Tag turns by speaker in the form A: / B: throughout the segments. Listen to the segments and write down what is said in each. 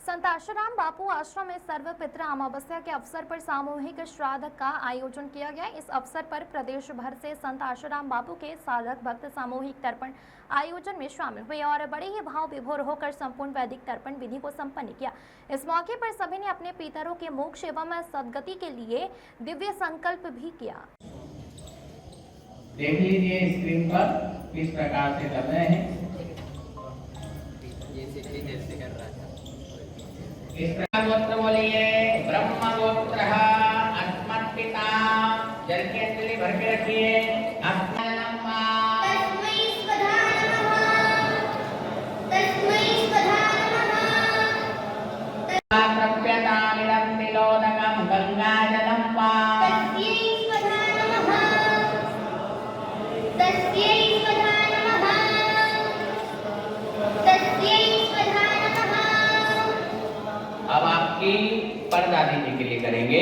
A: संत आशाराम बापू आश्रम में सर्वपितृ अमावस्या के अवसर पर सामूहिक श्राद्ध का आयोजन किया गया। इस अवसर पर प्रदेश भर से संत आशाराम बापू के साधक भक्त सामूहिक तर्पण आयोजन में शामिल हुए और बड़े ही भाव विभोर होकर संपूर्ण वैदिक तर्पण विधि को संपन्न किया। इस मौके पर सभी ने अपने पितरों के मोक्ष एवं सद्गति के लिए दिव्य संकल्प भी किया।
B: देख लीजिए स्क्रीन पर किस प्रकार से कर रहे हैं। इस प्रकार गोत्र बोलिए। ब्रह्म गोत्र अस्मत् पिता, जल की अंजलि भर के रखिए। अब आपकी परदादी जी के लिए करेंगे।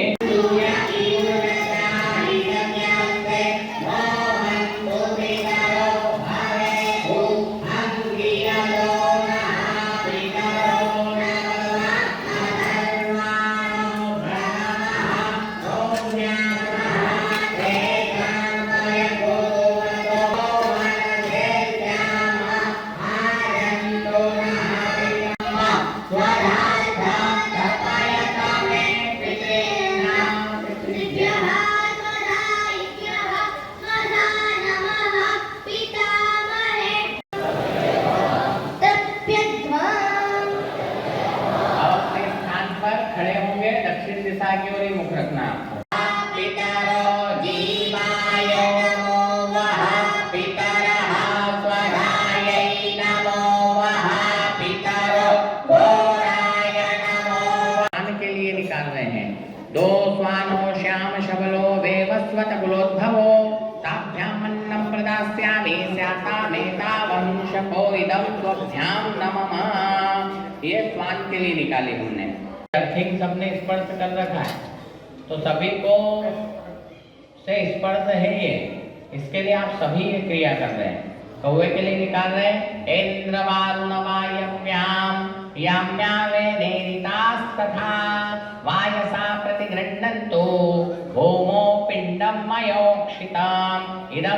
B: खड़े होंगे, दक्षिण दिशा की ओर ही मुख रखना। पितरो जीवाय नमो वः, पितरः स्वधायै नमो वः, पितरो घोराय नमो वः। के लिए निकाल रहे हैं। दो स्वानो श्याम शबलो वेवस्वत कुलोद्भवो ताभ्याम अन्नम प्रदास्यामि स्यातामेतावं शपो इदं त्वभ्यां नमः। ये स्वान के लिए निकाली हमने। ठीक सबने स्पर्श कर रखा है तो सभी को से स्पर्श है ये, इसके लिए आप सभी ये क्रिया कर रहे हैं। कौवे के लिए निकाल रहे हैं। इंद्रवारुणवायव्याम याम्या वेदेरितास्तथा वायसा प्रतिगृह्णन्तु भूमो पिण्डं मयोक्षिताम् इदं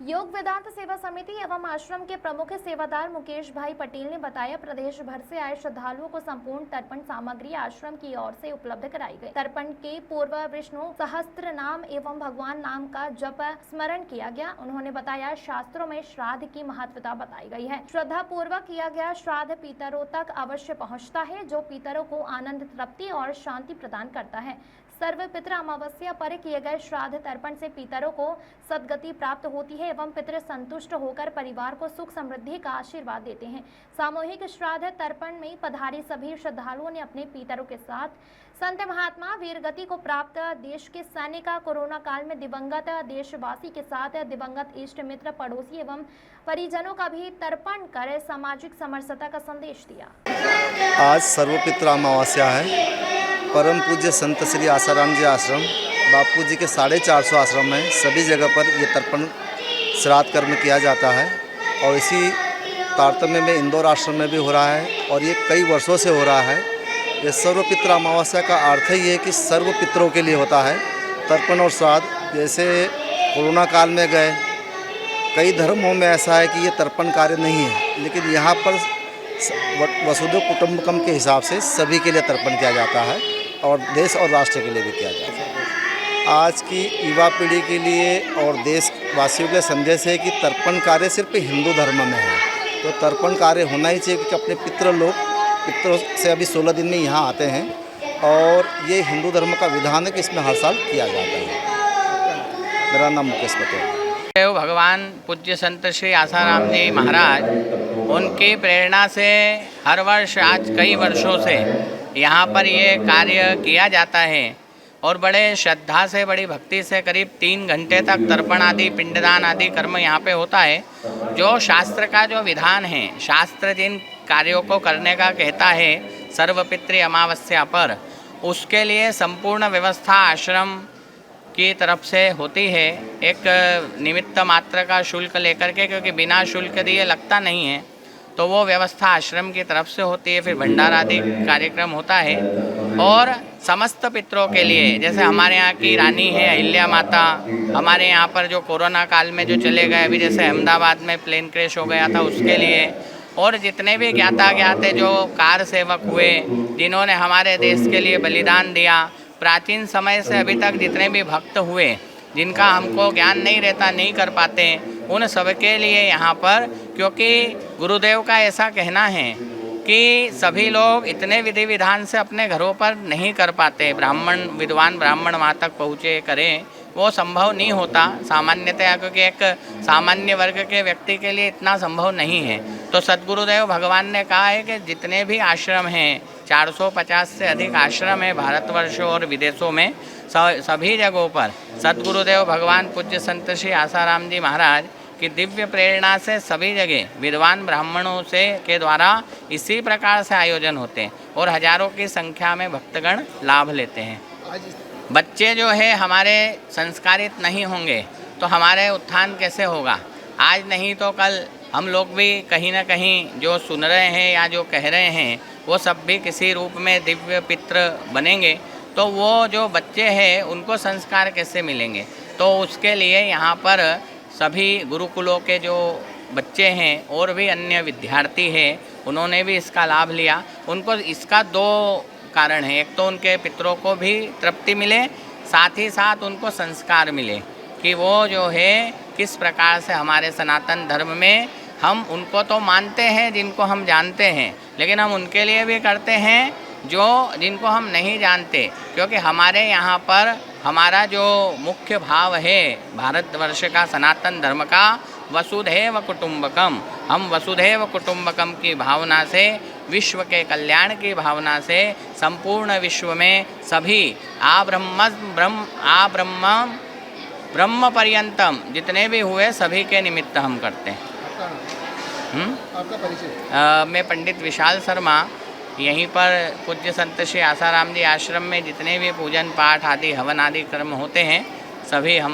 A: योग वेदांत सेवा समिति एवं आश्रम के प्रमुख सेवादार मुकेश भाई पटेल ने बताया, प्रदेश भर से आए श्रद्धालुओं को संपूर्ण तर्पण सामग्री आश्रम की ओर से उपलब्ध कराई गई। तर्पण के पूर्व विष्णु सहस्त्र नाम एवं भगवान नाम का जप स्मरण किया गया। उन्होंने बताया, शास्त्रों में श्राद्ध की महत्वता बताई गई है। श्रद्धा पूर्वक किया गया श्राद्ध पितरों तक अवश्य पहुँचता है, जो पितरों को आनंद, तृप्ति और शांति प्रदान करता है। सर्वपितृ अमावस्या पर किए गए श्राद्ध तर्पण से पितरों को सद्गति प्राप्त होती है एवं पितृ संतुष्ट होकर परिवार को सुख समृद्धि का आशीर्वाद देते हैं। सामूहिक श्राद्ध तर्पण में पधारे सभी श्रद्धालुओं ने अपने पितरों के साथ संत महात्मा वीरगति को प्राप्त देश के सैनिक, कोरोना काल में दिवंगत देशवासी के साथ दिवंगत इष्ट मित्र, पड़ोसी एवं परिजनों का भी तर्पण कर सामाजिक समरसता का संदेश दिया।
C: आज सर्वपितृ अमावस्या है। परम पूज्य संत श्री आसाराम जी आश्रम बापू जी के 450 आश्रम में सभी जगह पर ये तर्पण श्राद्ध कर्म किया जाता है और इसी तारतम्य में इंदौर आश्रम में भी हो रहा है और ये कई वर्षों से हो रहा है। ये सर्वपितृ अमावस्या का अर्थ ही है कि सर्व पितरों के लिए होता है तर्पण और श्राद्ध। जैसे कोरोना काल में गए, कई धर्मों में ऐसा है कि ये तर्पण कार्य नहीं है, लेकिन यहाँ पर वसुधैव कुटुंबकम के हिसाब से सभी के लिए तर्पण किया जाता है और देश और राष्ट्र के लिए भी किया जाता है। आज की युवा पीढ़ी के लिए और देशवासियों के संदेश है कि तर्पण कार्य सिर्फ हिंदू धर्म में है, तो तर्पण कार्य होना ही चाहिए क्योंकि अपने पितरों से अभी 16 दिन में यहाँ आते हैं और ये हिंदू धर्म का विधान है कि इसमें हर साल किया जाता है। मेरा नाम मुकेश पटेल।
B: भगवान पूज्य संत श्री आसाराम जी महाराज, उनकी प्रेरणा से हर वर्ष आज कई वर्षों से यहाँ पर ये कार्य किया जाता है और बड़े श्रद्धा से, बड़ी भक्ति से करीब 3 घंटे तक तर्पण आदि, पिंडदान आदि कर्म यहाँ पे होता है। जो शास्त्र का जो विधान है, शास्त्र जिन कार्यों को करने का कहता है,
D: सर्वपितृ अमावस्या पर, उसके लिए संपूर्ण व्यवस्था आश्रम की तरफ से होती है। एक निमित्त मात्र का शुल्क लेकर के, क्योंकि बिना शुल्क दिए लगता नहीं है, तो वो व्यवस्था आश्रम की तरफ से होती है। फिर भंडारा आदि कार्यक्रम होता है। और समस्त पितरों के लिए, जैसे हमारे यहाँ की रानी है अहिल्या माता, हमारे यहाँ पर जो कोरोना काल में जो चले गए, अभी जैसे अहमदाबाद में प्लेन क्रैश हो गया था उसके लिए, और जितने भी ज्ञाते जो कार सेवक हुए, जिन्होंने हमारे देश के लिए बलिदान दिया, प्राचीन समय से अभी तक जितने भी भक्त हुए, जिनका हमको ज्ञान नहीं रहता, नहीं कर पाते, उन सबके लिए यहाँ पर, क्योंकि गुरुदेव का ऐसा कहना है कि सभी लोग इतने विधि विधान से अपने घरों पर नहीं कर पाते, विद्वान ब्राह्मण वहाँ तक पहुँचे करें, वो संभव नहीं होता सामान्यतया, क्योंकि एक सामान्य वर्ग के व्यक्ति के लिए इतना संभव नहीं है। तो सद्गुरुदेव भगवान ने कहा है कि जितने भी आश्रम हैं, 450 से अधिक आश्रम है भारतवर्ष और विदेशों में, सभी जगहों पर सद्गुरुदेव भगवान पूज्य संत श्री आसाराम जी महाराज की दिव्य प्रेरणा से सभी जगह विद्वान ब्राह्मणों से के द्वारा इसी प्रकार से आयोजन होते हैं और हजारों की संख्या में भक्तगण लाभ लेते हैं। बच्चे जो है हमारे संस्कारित नहीं होंगे तो हमारे उत्थान कैसे होगा? आज नहीं तो कल हम लोग भी कहीं ना कहीं जो सुन रहे हैं या जो कह रहे हैं, वो सब भी किसी रूप में दिव्य पितृ बनेंगे, तो वो जो बच्चे हैं उनको संस्कार कैसे मिलेंगे? तो उसके लिए यहाँ पर सभी गुरुकुलों के जो बच्चे हैं और भी अन्य विद्यार्थी हैं, उन्होंने भी इसका लाभ लिया। उनको इसका दो कारण है, एक तो उनके पितरों को भी तृप्ति मिले, साथ ही साथ उनको संस्कार मिले कि वो जो है किस प्रकार से हमारे सनातन धर्म में हम उनको तो मानते हैं जिनको हम जानते हैं, लेकिन हम उनके लिए भी करते हैं जिनको हम नहीं जानते, क्योंकि हमारे यहाँ पर हमारा जो मुख्य भाव है भारतवर्ष का सनातन धर्म का, वसुधैव कुटुंबकम, हम वसुधैव कुटुंबकम की भावना से, विश्व के कल्याण की भावना से संपूर्ण विश्व में सभी ब्रह्म पर्यंतम जितने भी हुए सभी के निमित्त हम करते हैं।
E: आपका परिचय?
D: मैं पंडित विशाल शर्मा, यहीं पर पूज्य संत श्री आसाराम जी आश्रम में जितने भी पूजन पाठ आदि हवन आदि कर्म होते हैं सभी हम